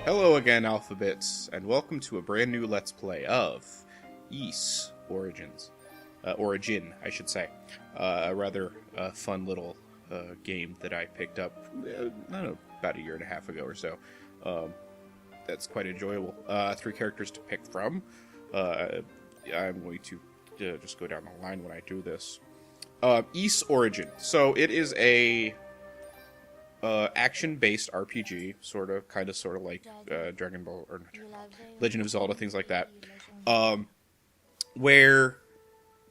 Hello again, Alphabets, and welcome to a brand new Let's Play of Ys Origins. Origin, I should say. A rather fun little game that I picked up, I don't know, about a year and a half ago or so. That's quite enjoyable. 3 characters to pick from. I'm going to just go down the line when I do this. Ys Origin. So it is a action-based RPG, kind of like Dragon Ball or Legend of Zelda, things like that, where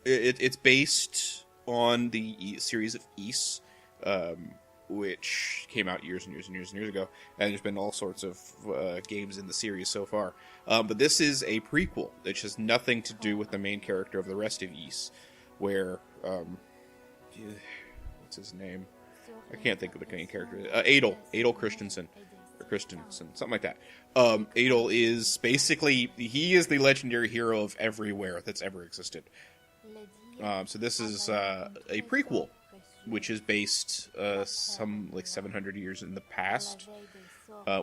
it's based on the series of Ys, which came out years and years ago, and there's been all sorts of games in the series so far. But this is a prequel. It has nothing to do with the main character of the rest of Ys, where what's his name? I can't think of the main character. Adel Christensen, or Christensen, something like that. Adel is basically, he is the legendary hero of everywhere that's ever existed. So this is a prequel, which is based some like 700 years in the past,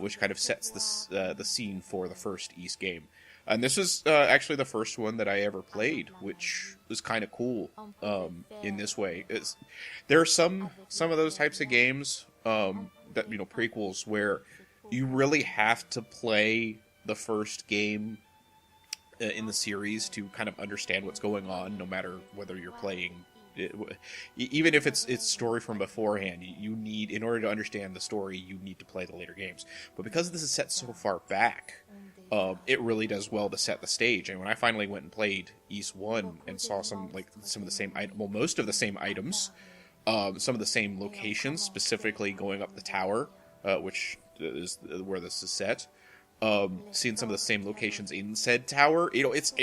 which kind of sets the scene for the first Ys game. And this is actually the first one that I ever played, which was kind of cool in this way. There are some of those types of games, that prequels, where you really have to play the first game in the series to kind of understand what's going on, no matter whether you're playing it, even if it's story from beforehand. You need, in order to understand the story, you need to play the later games. But because this is set so far back, it really does well to set the stage. And when I finally went and played Ys 1 and saw some of the same most of the same items, some of the same locations, specifically going up the tower, which is where this is set, seeing some of the same locations in said tower, it's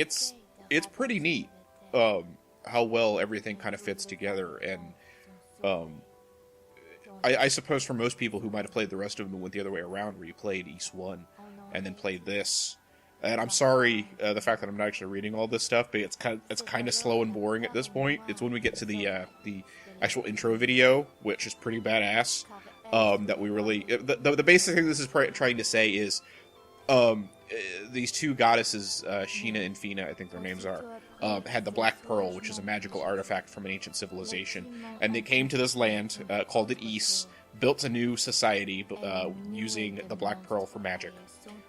pretty neat how well everything kind of fits together. And I suppose for most people who might have played the rest of them, went the other way around, where you played Ys 1 and then played this. And I'm sorry, the fact that I'm not actually reading all this stuff, but it's kind of slow and boring at this point. It's when we get to the actual intro video, which is pretty badass, that we really... The basic thing this is trying to say is, these 2 goddesses, Sheena and Fina, I think their names are, had the Black Pearl, which is a magical artifact from an ancient civilization. And they came to this land, called it Ys, built a new society using the Black Pearl for magic.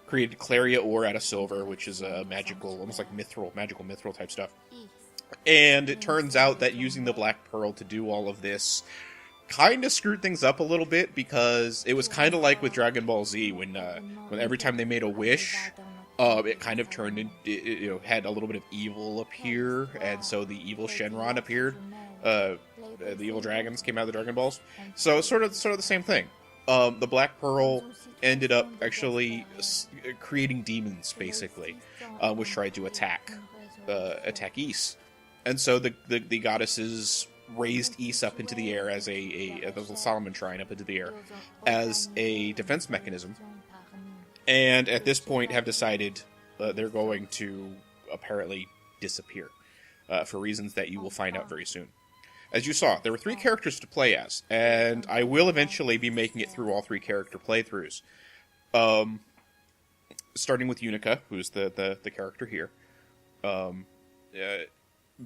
Created Claria ore out of silver, which is a magical, almost like magical mithril type stuff. And it turns out that using the Black Pearl to do all of this kind of screwed things up a little bit, because it was kind of like with Dragon Ball Z, when every time they made a wish, it kind of turned into, had a little bit of evil appear, and so the evil Shenron appeared. The evil dragons came out of the Dragon Balls. So sort of the same thing. The Black Pearl ended up actually creating demons, basically, which tried to attack Ys. And so the goddesses raised Ys up into the air as a Solomon Shrine up into the air as a defense mechanism. And at this point have decided they're going to apparently disappear for reasons that you will find out very soon. As you saw, there were 3 characters to play as, and I will eventually be making it through all 3 character playthroughs. Starting with Yunica, who's the character here.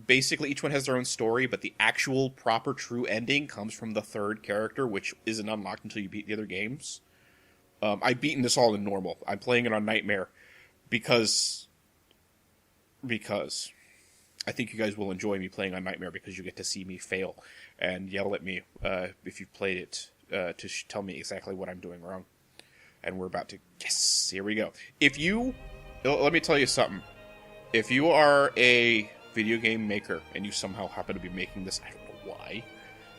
Basically, each one has their own story, but the actual proper true ending comes from the 3rd character, which isn't unlocked until you beat the other games. I've beaten this all in normal. I'm playing it on Nightmare because I think you guys will enjoy me playing on Nightmare, because you get to see me fail and yell at me if you've played it to tell me exactly what I'm doing wrong. And we're about to... Yes! Here we go. Let me tell you something. If you are a video game maker and you somehow happen to be making this, I don't know why.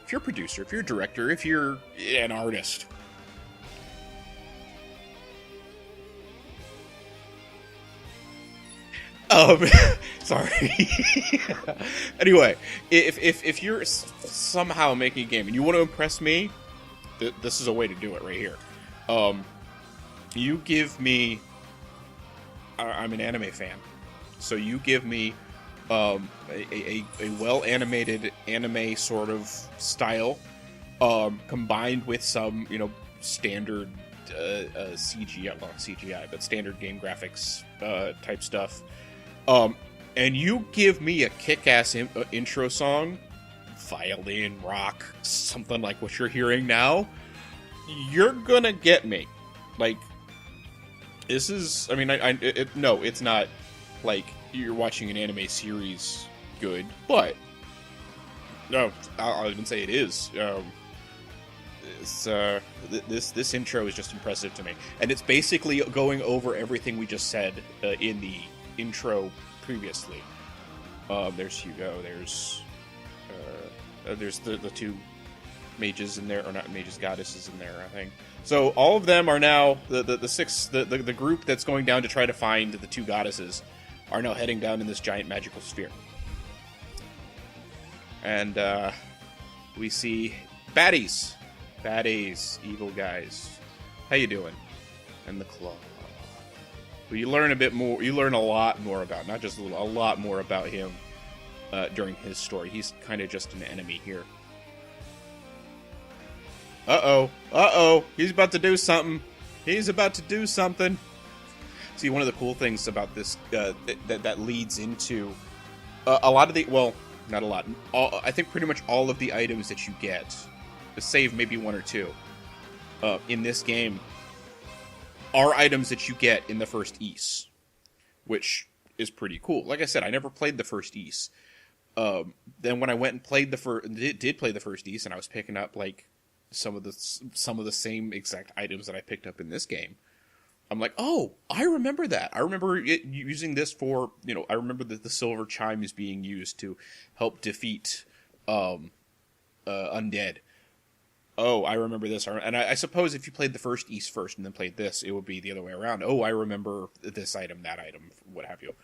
If you're a producer, if you're a director, if you're an artist... Sorry. Anyway, if you're somehow making a game and you want to impress me, this is a way to do it right here. You give me... I'm an anime fan, so you give me a well-animated anime sort of style, combined with some, standard CGI, well, not CGI, but standard game graphics type stuff. And you give me a kick-ass intro song, violin, rock, something like what you're hearing now, you're gonna get me. Like, this is, I mean, no, it's not like you're watching an anime series good, but no, I'll even say it is. This intro is just impressive to me, and it's basically going over everything we just said in the intro previously. There's Hugo. There's the two mages in there, or not mages, goddesses in there, I think. So all of them are now the group that's going down to try to find the two goddesses are now heading down in this giant magical sphere. And we see baddies, evil guys. How you doing? And the claw. But you learn a bit more. You learn a lot more about, not just a little, a lot more about him during his story. He's kind of just an enemy here. Uh-oh. He's about to do something. See, one of the cool things about this that leads into a lot of the, well, not a lot. I think pretty much all of the items that you get, save maybe one or two, in this game, are items that you get in the first Ys, which is pretty cool. Like I said, I never played the first Ys. Then when I went and played did play the first Ys, and I was picking up like some of the same exact items that I picked up in this game, I'm like, oh, I remember that. I remember using this for, I remember that the silver chime is being used to help defeat undead. Oh, I remember this. And I suppose if you played the first Ys first and then played this, it would be the other way around. Oh, I remember this item, that item, what have you.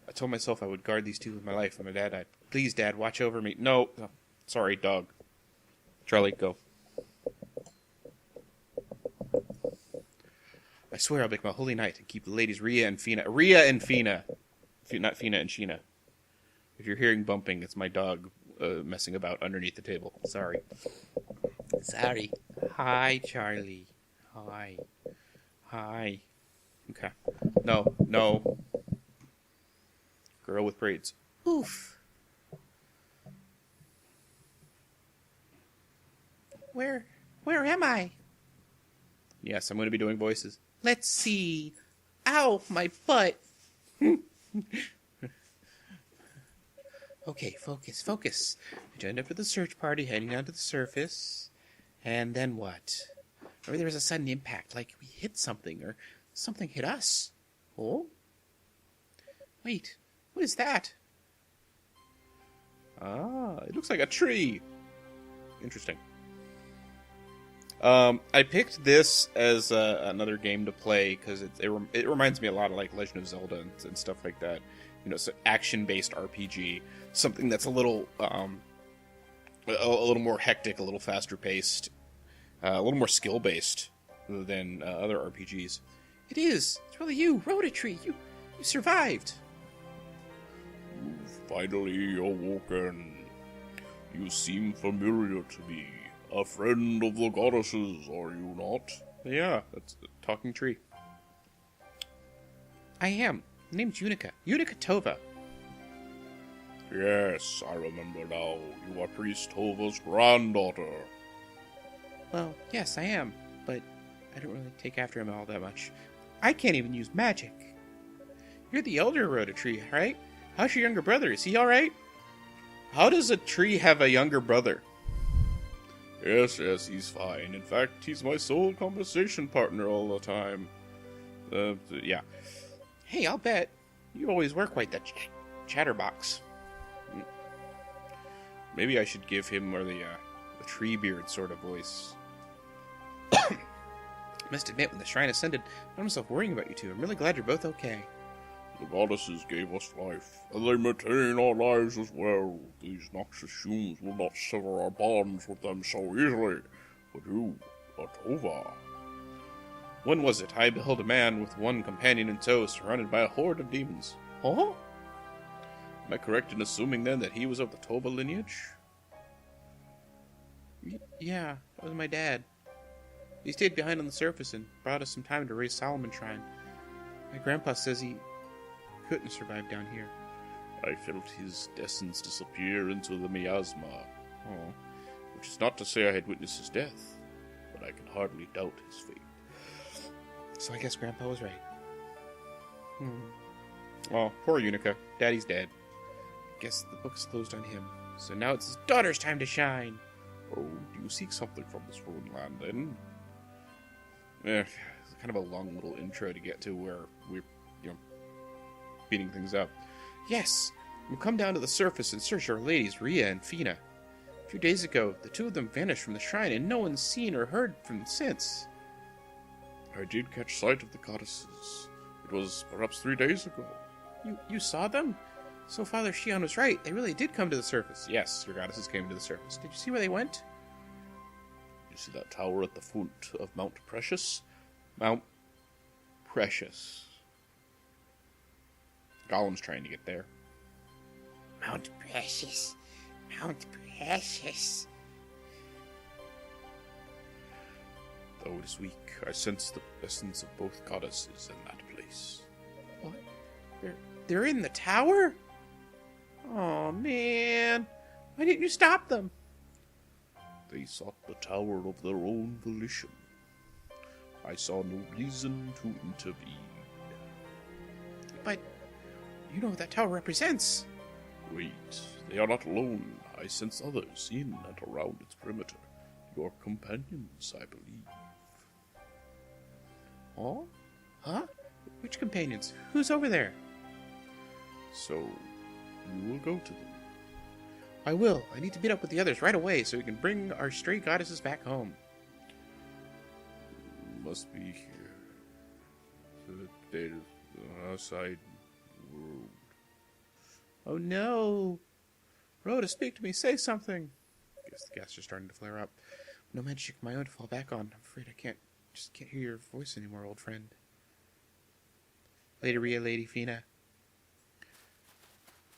I told myself I would guard these two with my life, and my dad died. Please, Dad, watch over me. No. Sorry, dog. Charlie, go. I swear I'll make my holy night and keep the ladies Rhea and Fina. Not Fina and Sheena. If you're hearing bumping, it's my dog messing about underneath the table. Sorry. Hi, Charlie. Hi. Okay. No. Girl with braids. Oof. Where am I? Yes, I'm going to be doing voices. Let's see. Ow, my butt. Okay, focus. I joined up with the search party, heading down to the surface. And then what? Maybe there was a sudden impact, like we hit something, or something hit us. Oh? Wait, what is that? Ah, it looks like a tree. Interesting. I picked this as another game to play because it reminds me a lot of like Legend of Zelda and stuff like that. So action-based RPG, something that's a little more hectic, a little faster paced, a little more skill based than other RPGs. It is. It's really you, Rodatree. You survived. You've finally awoken. You seem familiar to me. A friend of the goddesses, are you not? Yeah, that's the talking tree. I am. My name's Yunica Tovah. Yes, I remember now. You are Priest Tovah's granddaughter. Well, yes, I am, but I don't really take after him all that much. I can't even use magic. You're the elder Rodatree, right? How's your younger brother? Is he alright? How does a tree have a younger brother? Yes, he's fine. In fact, he's my sole conversation partner all the time. Yeah. Hey, I'll bet. You always were quite the chatterbox. Maybe I should give him more the Treebeard sort of voice. Must admit, when the shrine ascended, I found myself worrying about you two. I'm really glad you're both okay. The goddesses gave us life, and they maintain our lives as well. These noxious humans will not sever our bonds with them so easily. But you, a Tovah. When was it I beheld a man with one companion in tow surrounded by a horde of demons? Huh? Am I correct in assuming then that he was of the Tovah lineage? Yeah, that was my dad. He stayed behind on the surface and brought us some time to raise Solomon Shrine. My grandpa says he couldn't survive down here. I felt his essence disappear into the miasma. Oh. Which is not to say I had witnessed his death, but I can hardly doubt his fate. So I guess Grandpa was right. Oh, poor Yunica. Daddy's dead. Guess the book's closed on him. So now it's his daughter's time to shine. Oh, do you seek something from this ruined land, then? It's kind of a long little intro to get to where we're, beating things up. Yes, we've come down to the surface and search our ladies, Rhea and Fina. A few days ago, the two of them vanished from the shrine, and no one's seen or heard from them since. I did catch sight of the goddesses. It was perhaps 3 days ago. You saw them? So Father Shion was right. They really did come to the surface. Yes, your goddesses came to the surface. Did you see where they went? You see that tower at the foot of Mount Precious? Mount Precious. Gollum's trying to get there. Mount Precious. Mount Precious. Though it is weak, I sense the essence of both goddesses in that place. What? They're in the tower? Oh, man. Why didn't you stop them? They sought the tower of their own volition. I saw no reason to intervene. But you know what that tower represents. Wait, they are not alone. I sense others in and around its perimeter. Your companions, I believe. Oh? Huh? Which companions? Who's over there? So, you will go to them. I will. I need to meet up with the others right away so we can bring our stray goddesses back home. Must be here. The date is outside road. Oh no! Rhoda, speak to me. Say something. Guess the gas are starting to flare up. No magic of my own to fall back on. I'm afraid I can't hear your voice anymore, old friend. Lady Rhea, Lady Fina.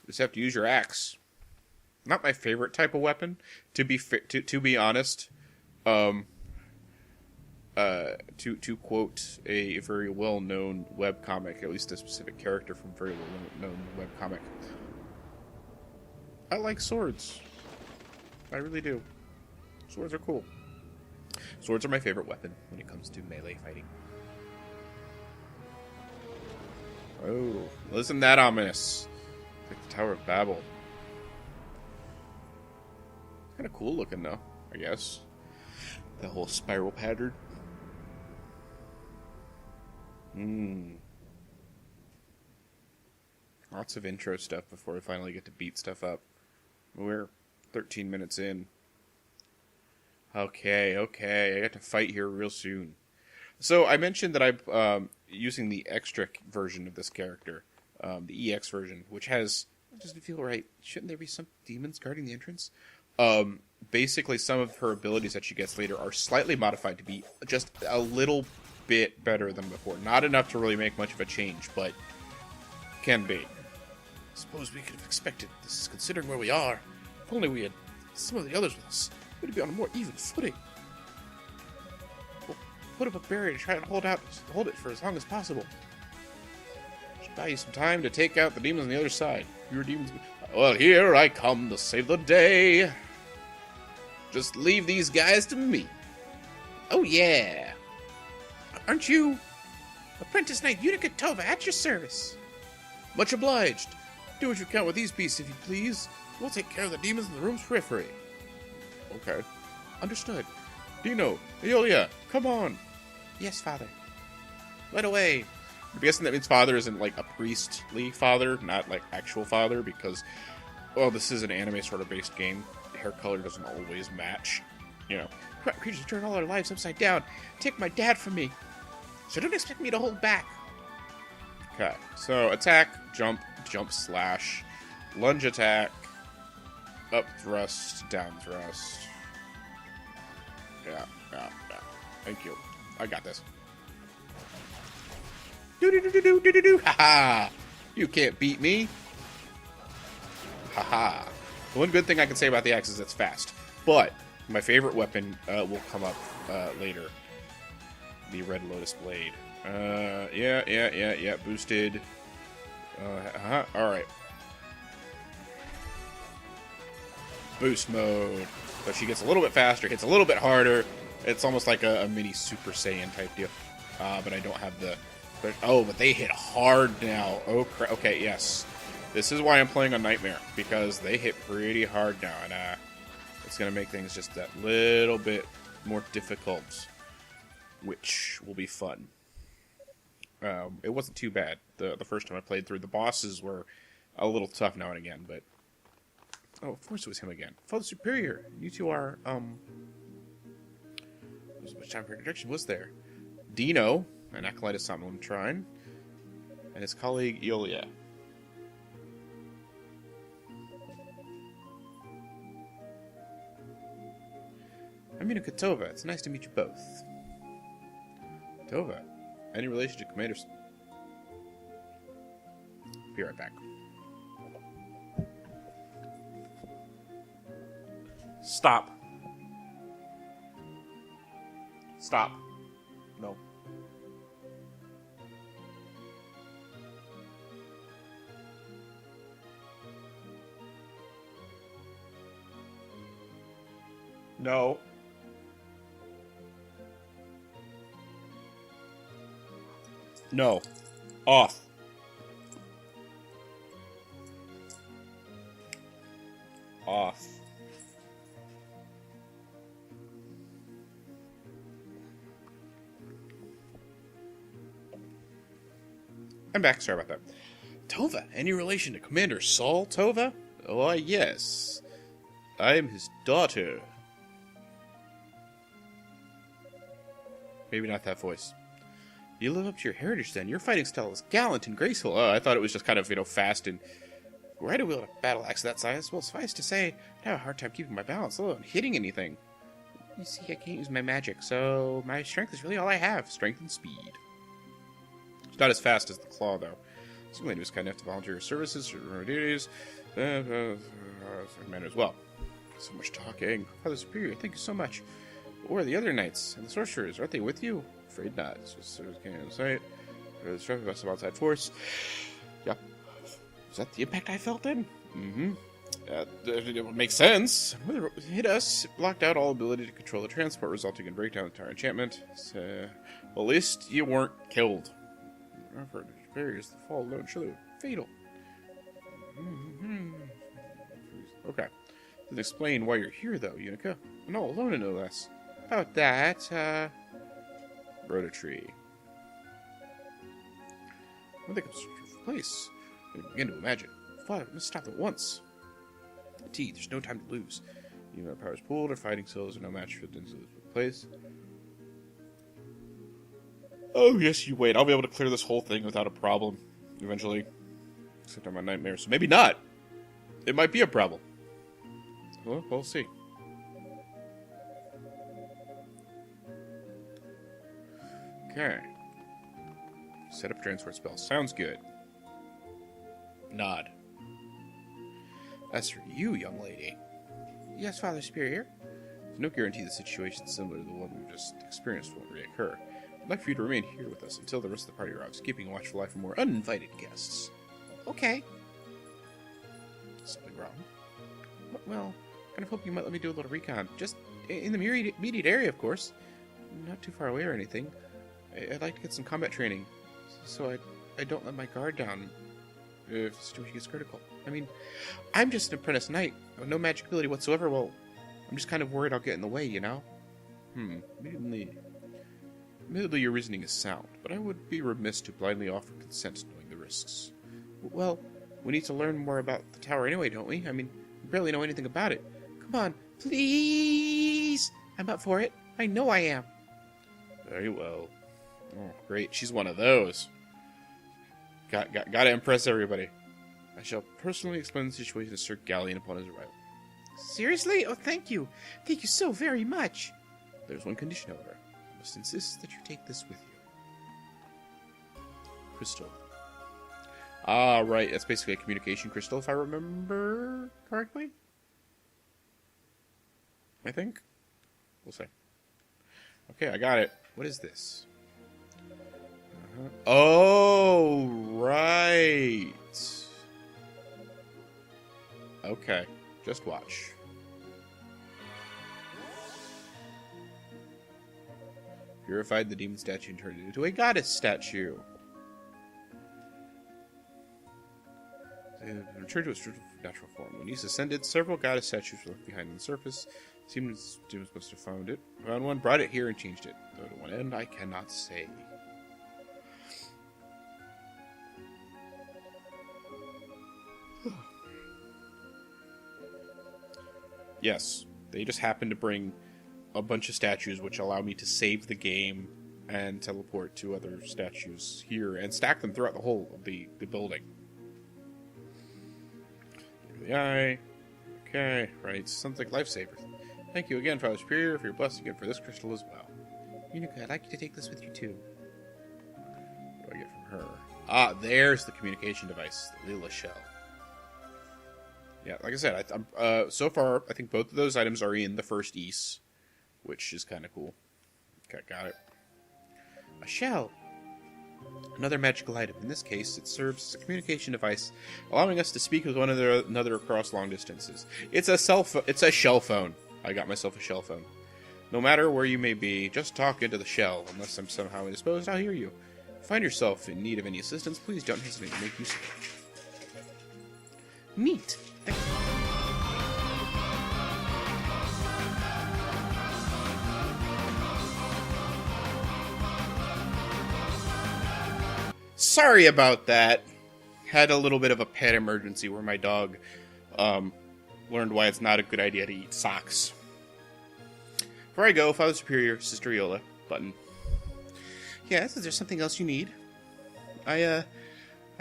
Just have to use your axe. Not my favorite type of weapon, to be honest. To quote a very well-known webcomic, at least a specific character from a very well-known webcomic, I like swords. I really do. Swords are cool. Swords are my favorite weapon when it comes to melee fighting. Oh, isn't that ominous? Like the Tower of Babel. Kind of cool looking, though, I guess. The whole spiral pattern. Lots of intro stuff before we finally get to beat stuff up. We're 13 minutes in. Okay. I got to fight here real soon. So I mentioned that I'm using the extra version of this character, the EX version, which has... Doesn't feel right. Shouldn't there be some demons guarding the entrance? Basically, some of her abilities that she gets later are slightly modified to be just a little bit better than before. Not enough to really make much of a change, but can be. Suppose we could have expected this, considering where we are. If only we had some of the others with us, we'd be on a more even footing. We'll put up a barrier to try and hold it for as long as possible. Should buy you some time to take out the demons on the other side. Your demons. Well, here I come to save the day. Just leave these guys to me. Oh yeah. Aren't you Apprentice Knight Yunica Tovah at your service? Much obliged. Do what you can with these beasts, if you please. We'll take care of the demons in the room's periphery. Okay. Understood. Dino, Aeolia, come on. Yes, Father. Right away. I'm guessing that means father isn't like a priestly father, not like actual father, because, well, this is an anime sort of based game. The hair color doesn't always match. You know, creatures turn all our lives upside down. Take my dad from me. So don't expect me to hold back. Okay, so attack, jump, slash, lunge attack, up thrust, down thrust. Yeah. Thank you. I got this. Do. Ha! You can't beat me. Ha! The one good thing I can say about the axe is it's fast. But my favorite weapon will come up later. the Red Lotus Blade. Yeah. Boosted. Alright. Boost mode. But she gets a little bit faster, hits a little bit harder. It's almost like a mini Super Saiyan type deal. But I don't have the... But they hit hard now. Oh, okay, yes. This is why I'm playing on Nightmare. Because they hit pretty hard now. And it's going to make things just that little bit more difficult. Which will be fun. It wasn't too bad the first time I played through. The bosses were a little tough now and again, but... Oh, of course it was him again. Father Superior, you two are, There's much time for introduction, was there? Dino, an acolyte of Somnolent Trine, and his colleague, Yulia. I'm Yunica Tovah. It's nice to meet you both. Tovah, any relation to Commanders? Be right back. Stop. Stop. No. No. No. Off. Off. I'm back. Sorry about that. Tovah, any relation to Commander Saul Tovah? Why, yes. I am his daughter. Maybe not that voice. You live up to your heritage, then. Your fighting style is gallant and graceful. Oh, I thought it was just kind of, fast and... Were I to wield a battle axe of that size? Well, suffice to say, I have a hard time keeping my balance, let alone hitting anything. You see, I can't use my magic, so my strength is really all I have. Strength and speed. It's not as fast as the claw, though. Some lady was kind enough to volunteer her services or duties. Man as well. So much talking. Father Superior, thank you so much. Where are the other knights and the sorcerers? Aren't they with you? Afraid not. So can't sight. Distracted by some outside force. Yeah. Is that the impact I felt then? Mm-hmm. It makes sense. Whether it hit us, it blocked out all ability to control the transport, resulting in breakdown of the entire enchantment. So, well, at least you weren't killed. Barriers the fall alone, surely fatal. Okay. Doesn't explain why you're here, though, Yunica. I'm all alone, no less. About that, Rhoda Tree. I think I'm such a place. I can begin to imagine. Father, let's stop at once. T, there's no time to lose. Even our powers pooled, our fighting souls are no match for the place. Oh, yes, you wait. I'll be able to clear this whole thing without a problem. Eventually. Except I'm a nightmare, so maybe not. It might be a problem. Well, we'll see. Okay. Set up transport spell. Sounds good. Nod. As for you, young lady. Yes, Father Superior. There's no guarantee the situation similar to the one we've just experienced won't reoccur. I'd like for you to remain here with us until the rest of the party arrives, keeping a watchful eye for more uninvited guests. Okay. Something wrong? Well, kind of hoping you might let me do a little recon. Just in the immediate area, of course. Not too far away or anything. I'd like to get some combat training, so I don't let my guard down if the situation gets critical. I mean, I'm just an apprentice knight, with no magic ability whatsoever. Well, I'm just kind of worried I'll get in the way, you know? Admittedly, your reasoning is sound, but I would be remiss to blindly offer consent knowing the risks. Well, we need to learn more about the tower anyway, don't we? I mean, we barely know anything about it. Come on, please! I'm up for it. I know I am. Very well. Oh, great. She's one of those. Gotta impress everybody. I shall personally explain the situation to Sir Galleon upon his arrival. Seriously? Oh, thank you. Thank you so very much. There's one condition, however. I must insist that you take this with you. Crystal. Ah, right. That's basically a communication crystal, if I remember correctly. I think. We'll see. Okay, I got it. What is this? Oh, right. Okay, just watch. Purified the demon statue and turned it into a goddess statue. Returned to its natural form. When Ys ascended, several goddess statues were left behind on the surface. Seems demons must have found it. Found one, brought it here, and changed it. Though to what end, I cannot say. Yes, they just happened to bring a bunch of statues which allow me to save the game and teleport to other statues here and stack them throughout the whole of the building. The eye. Okay, right. Something lifesaver. Thank you again, Father Superior, for your blessing and for this crystal as well. Yunica, I'd like you to take this with you too. What do I get from her? Ah, there's the communication device, the Lila shell. Yeah, like I said, so far, I think both of those items are in the first Ys, which is kind of cool. Okay, got it. A shell. Another magical item. In this case, it serves as a communication device, allowing us to speak with one another across long distances. It's a shell phone. I got myself a shell phone. No matter where you may be, just talk into the shell. Unless I'm somehow indisposed, I'll hear you. If you find yourself in need of any assistance, please don't hesitate to make use of it. Neat. Sorry about that. Had a little bit of a pet emergency where my dog learned why it's not a good idea to eat socks. Before I go, Father Superior, Sister Iola, button. Yes, is there something else you need? I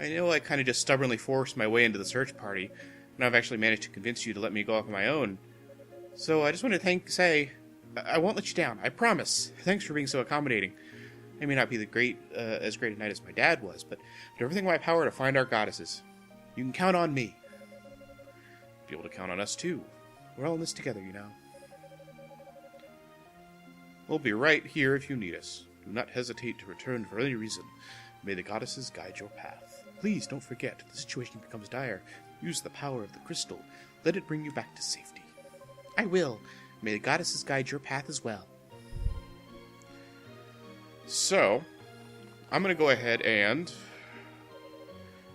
know I kind of just stubbornly forced my way into the search party, and I've actually managed to convince you to let me go off on my own. So I just want to say, I won't let you down, I promise. Thanks for being so accommodating. I may not be as great a knight as my dad was, but I do everything in my power to find our goddesses. You can count on me. Be able to count on us too. We're all in this together, you know. We'll be right here if you need us. Do not hesitate to return for any reason. May the goddesses guide your path. Please don't forget, if the situation becomes dire, use the power of the crystal. Let it bring you back to safety. I will. May the goddesses guide your path as well. So, I'm going to go ahead and...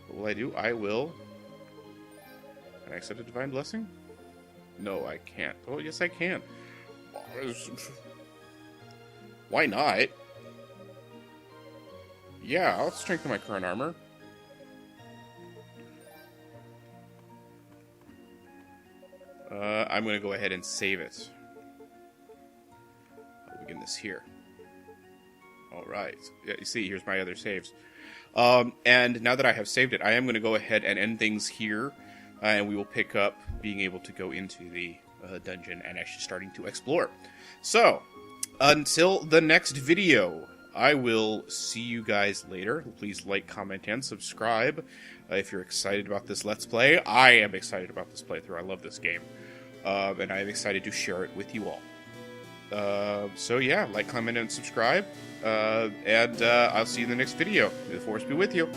What will I do? I will... Can I accept a divine blessing? No, I can't. Oh, yes, I can. Why not? Yeah, I'll strengthen my current armor. I'm going to go ahead and save it. I'll begin this here. Alright. Yeah, you see, here's my other saves. And now that I have saved it, I am going to go ahead and end things here. And we will pick up being able to go into the dungeon and actually starting to explore. So, until the next video, I will see you guys later. Please like, comment, and subscribe if you're excited about this Let's Play. I am excited about this playthrough. I love this game. And I am excited to share it with you all. So yeah, like, comment, and subscribe. And I'll see you in the next video. May the Force be with you.